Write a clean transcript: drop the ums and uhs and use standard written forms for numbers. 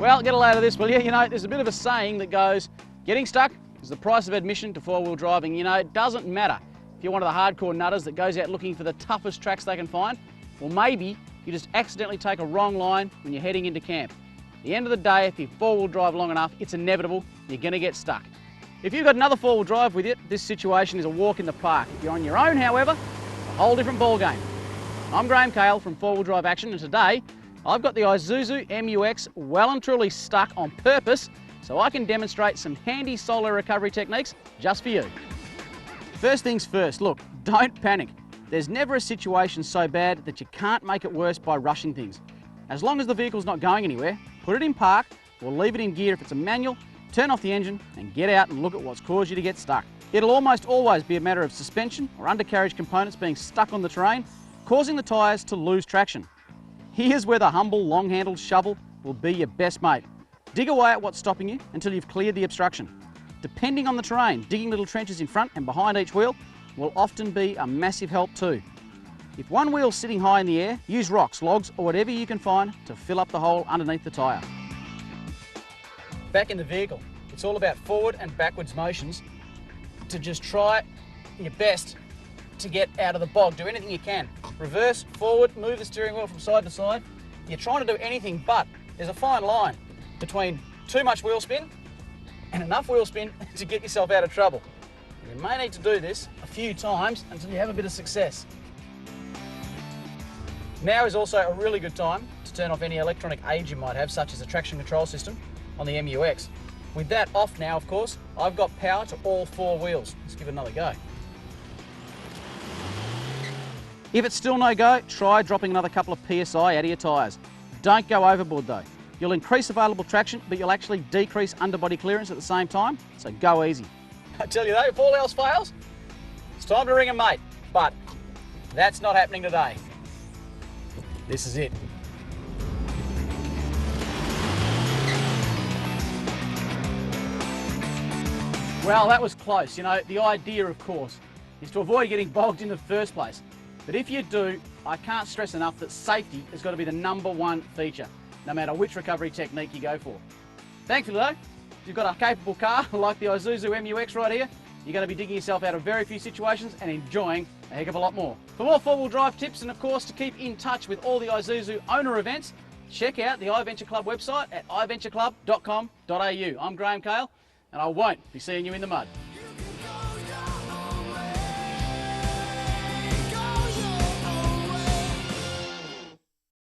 Well, get a load of this, will you? You know, there's a bit of a saying that goes, getting stuck is the price of admission to four-wheel driving. You know, it doesn't matter if you're one of the hardcore nutters that goes out looking for the toughest tracks they can find, or maybe you just accidentally take a wrong line when you're heading into camp. At the end of the day, if you four-wheel drive long enough, it's inevitable, you're gonna get stuck. If you've got another four-wheel drive with you, this situation is a walk in the park. If you're on your own, however, it's a whole different ball game. I'm Graham Cale from Four Wheel Drive Action, and today I've got the Isuzu MU-X well and truly stuck on purpose so I can demonstrate some handy solar recovery techniques just for you. First things first, look, don't panic. There's never a situation so bad that you can't make it worse by rushing things. As long as the vehicle's not going anywhere, put it in park or leave it in gear if it's a manual, turn off the engine and get out and look at what's caused you to get stuck. It'll almost always be a matter of suspension or undercarriage components being stuck on the terrain, causing the tyres to lose traction. Here's where the humble long-handled shovel will be your best mate. Dig away at what's stopping you until you've cleared the obstruction. Depending on the terrain, digging little trenches in front and behind each wheel will often be a massive help too. If one wheel's sitting high in the air, use rocks, logs or whatever you can find to fill up the hole underneath the tyre. Back in the vehicle, it's all about forward and backwards motions to just try your best to get out of the bog. Do anything you can. Reverse, forward, move the steering wheel from side to side. You're trying to do anything, but there's a fine line between too much wheel spin and enough wheel spin to get yourself out of trouble. You may need to do this a few times until you have a bit of success. Now is also a really good time to turn off any electronic aids you might have, such as a traction control system on the MU-X. With that off now, of course, I've got power to all four wheels. Let's give it another go. If it's still no go, try dropping another couple of PSI out of your tyres. Don't go overboard though. You'll increase available traction, but you'll actually decrease underbody clearance at the same time, so go easy. I tell you though, if all else fails, it's time to ring a mate, but that's not happening today. This is it. Well, that was close. You know, the idea, of course, is to avoid getting bogged in the first place. But if you do, I can't stress enough that safety has got to be the #1 feature, no matter which recovery technique you go for. Thankfully though, if you've got a capable car like the Isuzu MU-X right here, you're going to be digging yourself out of very few situations and enjoying a heck of a lot more. For more four-wheel drive tips and of course to keep in touch with all the Isuzu owner events, check out the iVenture Club website at iventureclub.com.au. I'm Graham Cale and I won't be seeing you in the mud.